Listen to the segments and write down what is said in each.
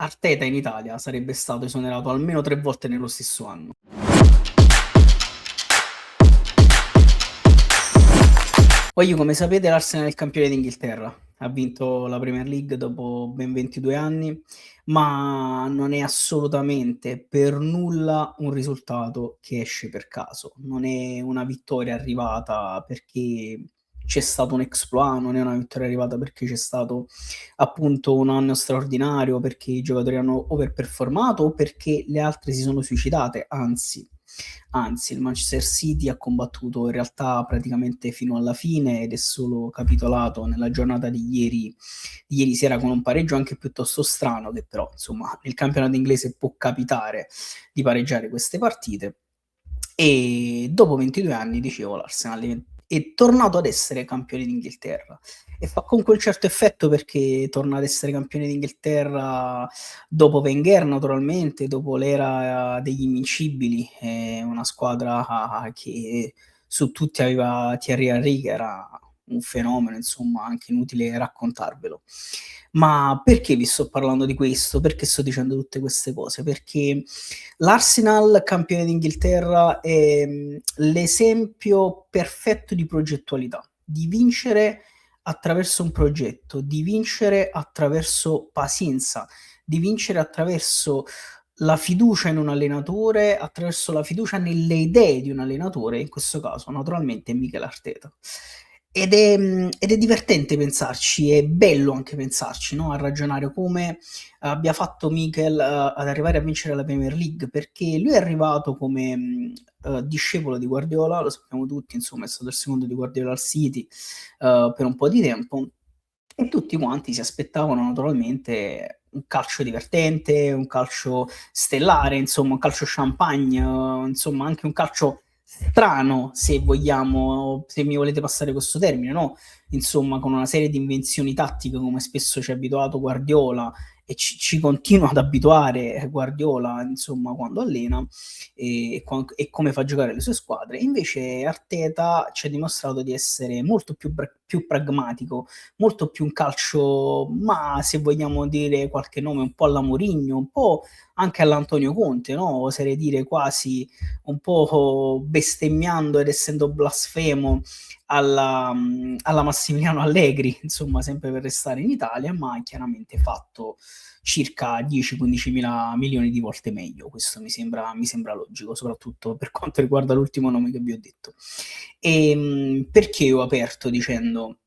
Arteta in Italia sarebbe stato esonerato almeno 3 volte nello stesso anno. Poi come sapete l'Arsenal è il campione d'Inghilterra, ha vinto la Premier League dopo ben 22 anni, ma non è assolutamente per nulla un risultato che esce per caso. Non è una vittoria arrivata perché c'è stato un exploit, non è una vittoria arrivata perché c'è stato appunto un anno straordinario, perché i giocatori hanno overperformato o perché le altre si sono suicidate, anzi, il Manchester City ha combattuto in realtà praticamente fino alla fine ed è solo capitolato nella giornata di ieri sera con un pareggio anche piuttosto strano, che però insomma nel campionato inglese può capitare di pareggiare queste partite. E dopo 22 anni, dicevo, l'Arsenal è tornato ad essere campione d'Inghilterra e fa comunque un certo effetto perché torna ad essere campione d'Inghilterra dopo Wenger naturalmente, dopo l'era degli invincibili, una squadra che su tutti aveva Thierry Henry che era un fenomeno, insomma, anche inutile raccontarvelo. Ma perché vi sto parlando di questo? Perché sto dicendo tutte queste cose? Perché l'Arsenal campione d'Inghilterra è, l'esempio perfetto di progettualità, di vincere attraverso un progetto, di vincere attraverso pazienza, di vincere attraverso la fiducia in un allenatore, attraverso la fiducia nelle idee di un allenatore, in questo caso naturalmente Mikel Arteta. Ed è divertente pensarci, è bello anche pensarci, no, a ragionare come abbia fatto Mikel, ad arrivare a vincere la Premier League, perché lui è arrivato come, discepolo di Guardiola, lo sappiamo tutti, insomma è stato il secondo di Guardiola al City, per un po' di tempo e tutti quanti si aspettavano naturalmente un calcio divertente, un calcio stellare, insomma un calcio champagne, insomma anche un calcio strano, se vogliamo, se mi volete passare questo termine, no, insomma con una serie di invenzioni tattiche come spesso ci ha abituato Guardiola e ci continua ad abituare Guardiola, insomma, quando allena e come fa giocare le sue squadre. Invece Arteta ci ha dimostrato di essere molto più pragmatico, molto più un calcio, ma se vogliamo dire qualche nome, un po' alla Mourinho, un po' anche all'Antonio Conte, no, oserei dire quasi un po' bestemmiando ed essendo blasfemo alla Massimiliano Allegri, insomma, sempre per restare in Italia, ma ha chiaramente fatto circa 10-15 mila milioni di volte meglio. Questo mi sembra logico, soprattutto per quanto riguarda l'ultimo nome che vi ho detto. Perché ho aperto dicendo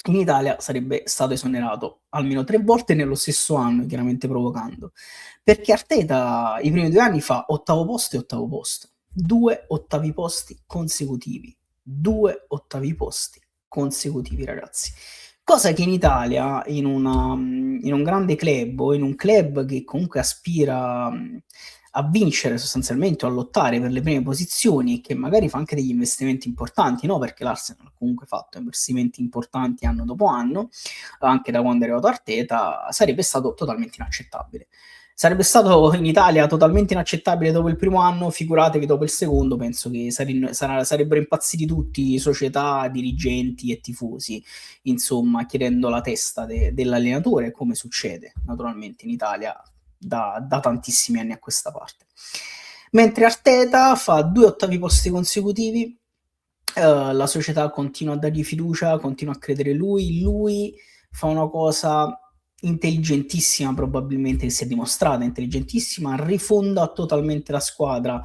in Italia sarebbe stato esonerato almeno 3 volte nello stesso anno, chiaramente provocando. Perché Arteta i primi 2 anni fa ottavo posto e ottavo posto. 2 ottavi posti consecutivi. 2 ottavi posti consecutivi, ragazzi. Cosa che in Italia, in un grande club o in un club che comunque aspira, a vincere sostanzialmente o a lottare per le prime posizioni e che magari fa anche degli investimenti importanti, no, perché l'Arsenal ha comunque fatto investimenti importanti anno dopo anno, anche da quando è arrivato Arteta, sarebbe stato totalmente inaccettabile. Sarebbe stato in Italia totalmente inaccettabile dopo il primo anno, figuratevi dopo il secondo, penso che sarebbero impazziti tutti, società, dirigenti e tifosi, insomma, chiedendo la testa dell'allenatore, come succede naturalmente in Italia da tantissimi anni a questa parte. Mentre Arteta fa 2 ottavi posti consecutivi, la società continua a dargli fiducia, continua a credere lui fa una cosa intelligentissima probabilmente, che si è dimostrata intelligentissima, rifonda totalmente la squadra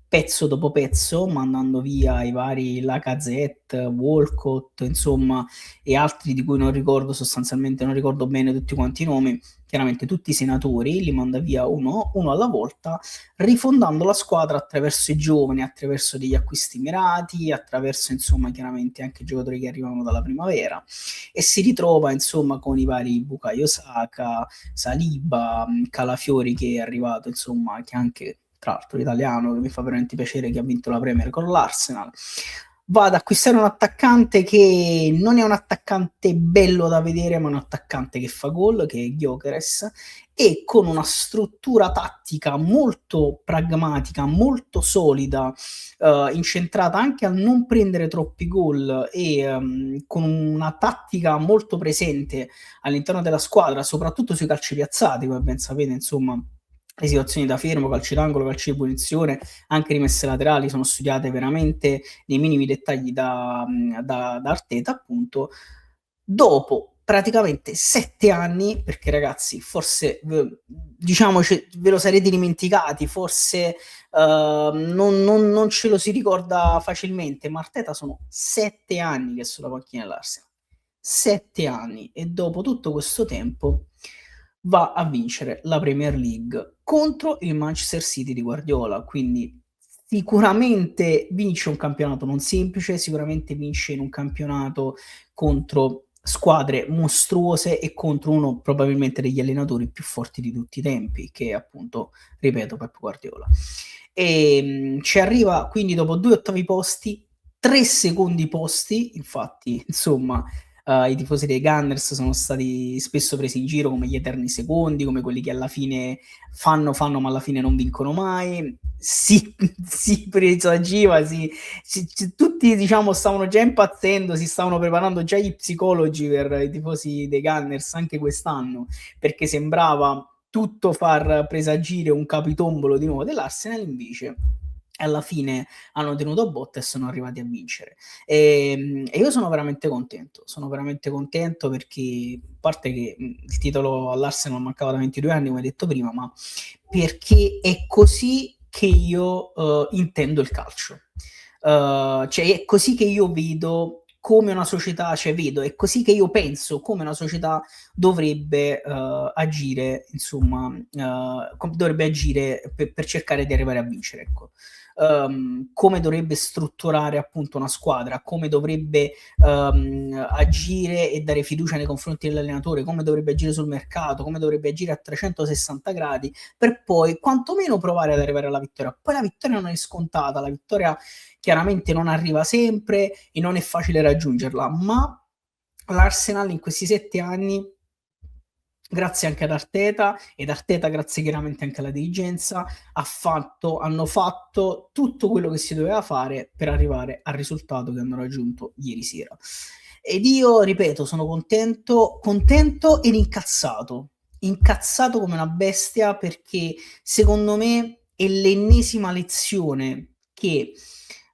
pezzo dopo pezzo, mandando via i vari Lacazette, Walcott, insomma, e altri di cui non ricordo bene tutti quanti i nomi, chiaramente tutti i senatori, li manda via uno alla volta, rifondando la squadra attraverso i giovani, attraverso degli acquisti mirati, attraverso insomma chiaramente anche giocatori che arrivano dalla primavera e si ritrova insomma con i vari Bukayo Saka, Saliba, Calafiori che è arrivato insomma, che anche tra l'altro italiano, che mi fa veramente piacere che ha vinto la Premier con l'Arsenal. va ad acquistare un attaccante che non è un attaccante bello da vedere, ma un attaccante che fa gol, che è Gyökeres, e con una struttura tattica molto pragmatica, molto solida, incentrata anche a non prendere troppi gol e, con una tattica molto presente all'interno della squadra, soprattutto sui calci piazzati, come ben sapete insomma, le situazioni da fermo, calci d'angolo, calci di punizione, anche rimesse laterali sono studiate veramente nei minimi dettagli da Arteta appunto. Dopo praticamente 7 anni, perché ragazzi forse diciamoci ve lo sarete dimenticati, forse, non ce lo si ricorda facilmente, ma Arteta sono 7 anni che è sulla panchina dell'Arsenal. 7 anni e dopo tutto questo tempo va a vincere la Premier League contro il Manchester City di Guardiola, quindi sicuramente vince un campionato non semplice, sicuramente vince in un campionato contro squadre mostruose e contro uno probabilmente degli allenatori più forti di tutti i tempi, che è appunto, ripeto, Pep Guardiola. Ci arriva quindi dopo 2 ottavi posti, 3 secondi posti, infatti insomma i tifosi dei Gunners sono stati spesso presi in giro come gli eterni secondi, come quelli che alla fine fanno, ma alla fine non vincono mai. Si presagiva, tutti diciamo stavano già impazzendo, si stavano preparando già gli psicologi per i tifosi dei Gunners anche quest'anno, perché sembrava tutto far presagire un capitombolo di nuovo dell'Arsenal, invece alla fine hanno tenuto a botta e sono arrivati a vincere. E io sono veramente contento perché, a parte che il titolo all'Arsenal mancava da 22 anni, come detto prima, ma perché è così che io intendo il calcio. Cioè è così che io vedo come una società, cioè vedo, è così che io penso come una società dovrebbe agire, insomma, dovrebbe agire per cercare di arrivare a vincere, ecco. Come dovrebbe strutturare appunto una squadra, come dovrebbe agire e dare fiducia nei confronti dell'allenatore, come dovrebbe agire sul mercato, come dovrebbe agire a 360 gradi per poi quantomeno provare ad arrivare alla vittoria. Poi la vittoria non è scontata, la vittoria chiaramente non arriva sempre e non è facile raggiungerla, ma l'Arsenal in questi 7 anni, grazie anche ad Arteta, ed Arteta grazie chiaramente anche alla dirigenza, hanno fatto tutto quello che si doveva fare per arrivare al risultato che hanno raggiunto ieri sera. Ed io, ripeto, sono contento ed incazzato come una bestia, perché secondo me è l'ennesima lezione che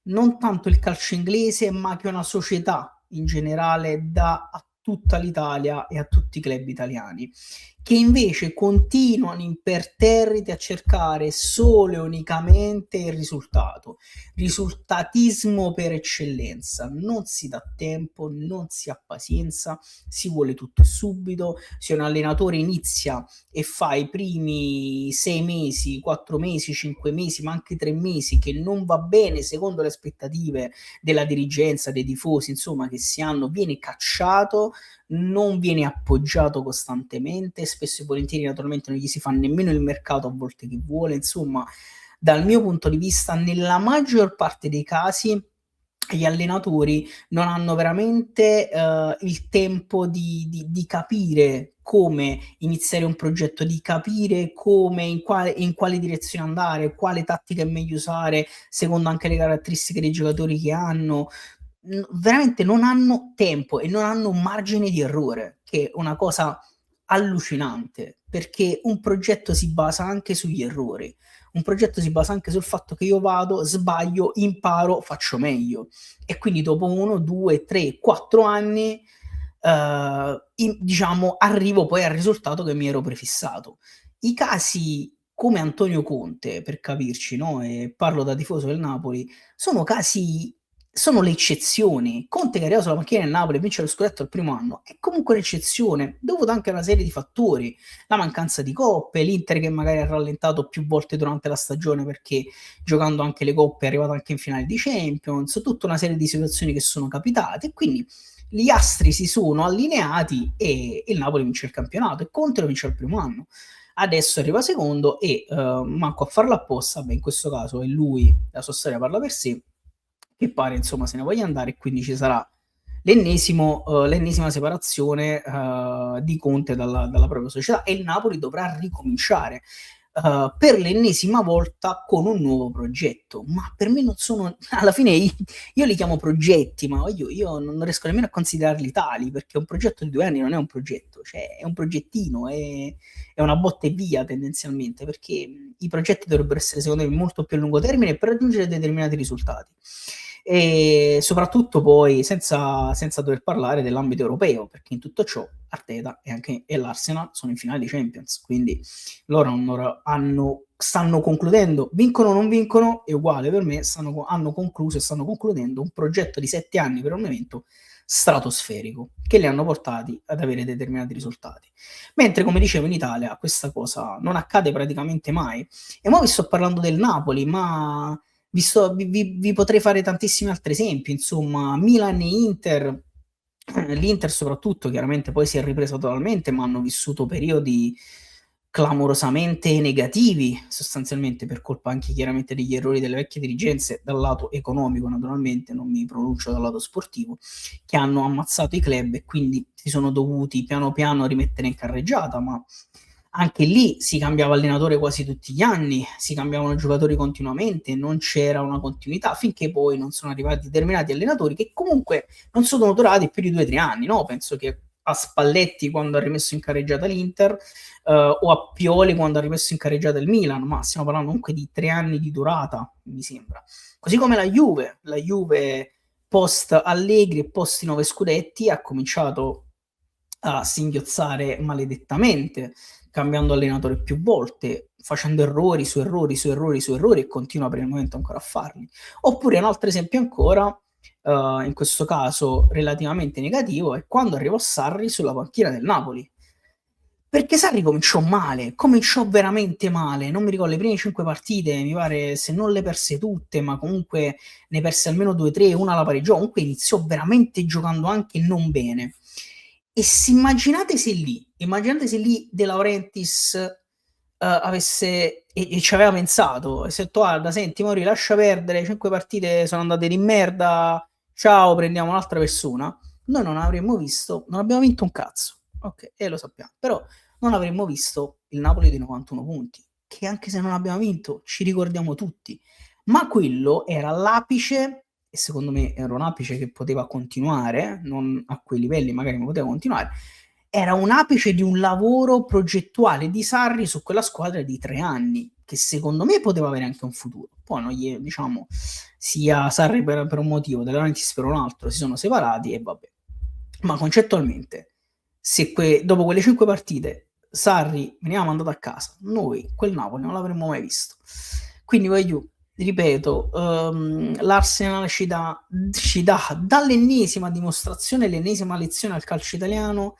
non tanto il calcio inglese, ma che una società in generale dà a tutta l'Italia e a tutti i club italiani, che invece continuano imperterriti a cercare solo e unicamente il risultato. Risultatismo per eccellenza. Non si dà tempo, non si ha pazienza, si vuole tutto subito. Se un allenatore inizia e fa i primi 6 mesi, 4 mesi, 5 mesi, ma anche 3 mesi che non va bene secondo le aspettative della dirigenza, dei tifosi, insomma, che si hanno, viene cacciato, non viene appoggiato costantemente, spesso e volentieri naturalmente non gli si fa nemmeno il mercato a volte che vuole, insomma, dal mio punto di vista, nella maggior parte dei casi gli allenatori non hanno veramente il tempo di capire come iniziare un progetto, di capire come in quale direzione andare, quale tattica è meglio usare, secondo anche le caratteristiche dei giocatori che hanno. Veramente non hanno tempo e non hanno un margine di errore, che è una cosa allucinante, perché un progetto si basa anche sugli errori. Un progetto si basa anche sul fatto che io vado, sbaglio, imparo, faccio meglio. E quindi dopo 1, 2, 3, 4 anni, diciamo, arrivo poi al risultato che mi ero prefissato. I casi come Antonio Conte, per capirci, no, e parlo da tifoso del Napoli, sono le eccezioni. Conte che arriva sulla panchina del Napoli e vince lo scudetto al primo anno è comunque un'eccezione, dovuta anche a una serie di fattori: la mancanza di coppe, l'Inter che magari ha rallentato più volte durante la stagione perché giocando anche le coppe è arrivato anche in finale di Champions, tutta una serie di situazioni che sono capitate e quindi gli astri si sono allineati e il Napoli vince il campionato e Conte lo vince al primo anno. Adesso arriva secondo e manco a farlo apposta, beh in questo caso è lui, la sua storia parla per sé, che pare insomma se ne voglia andare, e quindi ci sarà l'ennesima separazione di Conte dalla propria società, e il Napoli dovrà ricominciare per l'ennesima volta con un nuovo progetto. Ma per me non sono, alla fine io li chiamo progetti, ma io non riesco nemmeno a considerarli tali, perché un progetto di 2 anni non è un progetto, cioè è un progettino, è una botta e via tendenzialmente, perché i progetti dovrebbero essere secondo me molto più a lungo termine per raggiungere determinati risultati. E soprattutto poi senza dover parlare dell'ambito europeo, perché in tutto ciò Arteta e l'Arsenal sono in finale di Champions, quindi loro stanno concludendo, vincono o non vincono, è uguale per me, hanno concluso e stanno concludendo un progetto di 7 anni per un evento stratosferico, che li hanno portati ad avere determinati risultati. Mentre, come dicevo, in Italia questa cosa non accade praticamente mai. E ora vi sto parlando del Napoli, ma vi potrei fare tantissimi altri esempi, insomma, Milan e Inter. L'Inter soprattutto chiaramente poi si è ripresa totalmente, ma hanno vissuto periodi clamorosamente negativi, sostanzialmente per colpa anche chiaramente degli errori delle vecchie dirigenze, dal lato economico naturalmente, non mi pronuncio dal lato sportivo, che hanno ammazzato i club e quindi si sono dovuti piano piano rimettere in carreggiata, ma anche lì si cambiava allenatore quasi tutti gli anni, si cambiavano giocatori continuamente, non c'era una continuità, finché poi non sono arrivati determinati allenatori che comunque non sono durati più di 2 o 3 anni, no? Penso che a Spalletti quando ha rimesso in carreggiata l'Inter, o a Pioli quando ha rimesso in carreggiata il Milan, ma stiamo parlando comunque di 3 anni di durata, mi sembra. Così come la Juve post Allegri e post i 9 scudetti ha cominciato a singhiozzare maledettamente, cambiando allenatore più volte, facendo errori su errori su errori su errori, e continua per il momento ancora a farli. Oppure un altro esempio ancora, in questo caso relativamente negativo, è quando arrivò Sarri sulla panchina del Napoli. Perché Sarri cominciò veramente male, non mi ricordo, le prime 5 partite, mi pare, se non le perse tutte, ma comunque ne perse almeno 2-3, una la pareggiò, comunque iniziò veramente giocando anche non bene. E immaginate se lì De Laurentiis avesse e ci aveva pensato, e se detto guarda, senti Mori, lascia perdere, 5 partite sono andate di merda, ciao, prendiamo un'altra persona, noi non abbiamo vinto un cazzo, ok, e lo sappiamo, però non avremmo visto il Napoli di 91 punti, che anche se non abbiamo vinto ci ricordiamo tutti, ma quello era l'apice, e secondo me era un apice che poteva continuare, non a quei livelli magari, ma poteva continuare, era un apice di un lavoro progettuale di Sarri su quella squadra di 3 anni, che secondo me poteva avere anche un futuro. Poi non gli, diciamo, sia Sarri per un motivo, De Laurentiis per un altro, si sono separati e vabbè. Ma concettualmente, se dopo quelle 5 partite Sarri veniva mandato a casa, noi quel Napoli non l'avremmo mai visto. Quindi ripeto, l'Arsenal ci dà dall'ennesima dimostrazione, l'ennesima lezione al calcio italiano,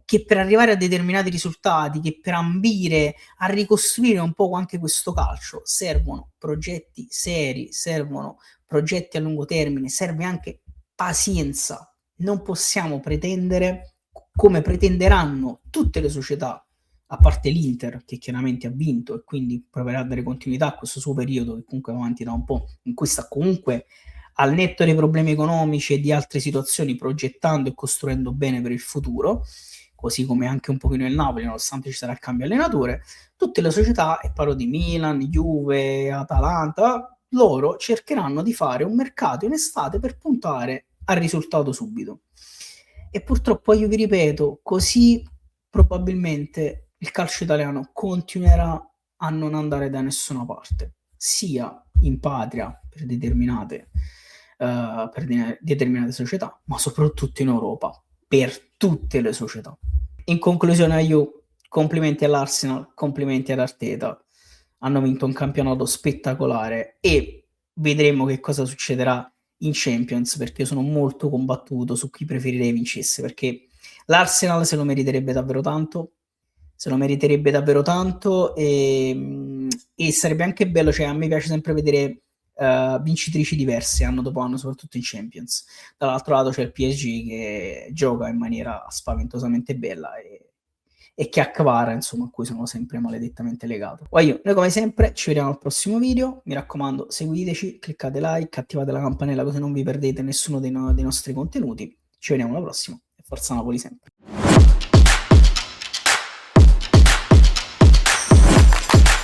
che per arrivare a determinati risultati, che per ambire a ricostruire un po' anche questo calcio, servono progetti seri, servono progetti a lungo termine, serve anche pazienza. Non possiamo pretendere, come pretenderanno tutte le società, a parte l'Inter, che chiaramente ha vinto e quindi proverà a dare continuità a questo suo periodo, che comunque va avanti da un po', in cui sta comunque al netto dei problemi economici e di altre situazioni, progettando e costruendo bene per il futuro, così come anche un pochino il Napoli, nonostante ci sarà il cambio allenatore. Tutte le società, e parlo di Milan, Juve, Atalanta, loro cercheranno di fare un mercato in estate per puntare al risultato subito. E purtroppo io vi ripeto, così probabilmente il calcio italiano continuerà a non andare da nessuna parte, sia in patria per determinate società, ma soprattutto in Europa per tutte le società. In conclusione, io complimenti all'Arsenal, complimenti ad Arteta, hanno vinto un campionato spettacolare e vedremo che cosa succederà in Champions, perché io sono molto combattuto su chi preferirei vincesse, perché l'Arsenal se lo meriterebbe davvero tanto, e sarebbe anche bello, cioè a me piace sempre vedere vincitrici diverse anno dopo anno, soprattutto in Champions. Dall'altro lato c'è il PSG che gioca in maniera spaventosamente bella e che a Kvara, insomma, a cui sono sempre maledettamente legato. Voglio, noi come sempre ci vediamo al prossimo video, mi raccomando seguiteci, cliccate like, attivate la campanella così non vi perdete nessuno dei nostri contenuti. Ci vediamo alla prossima e forza Napoli sempre.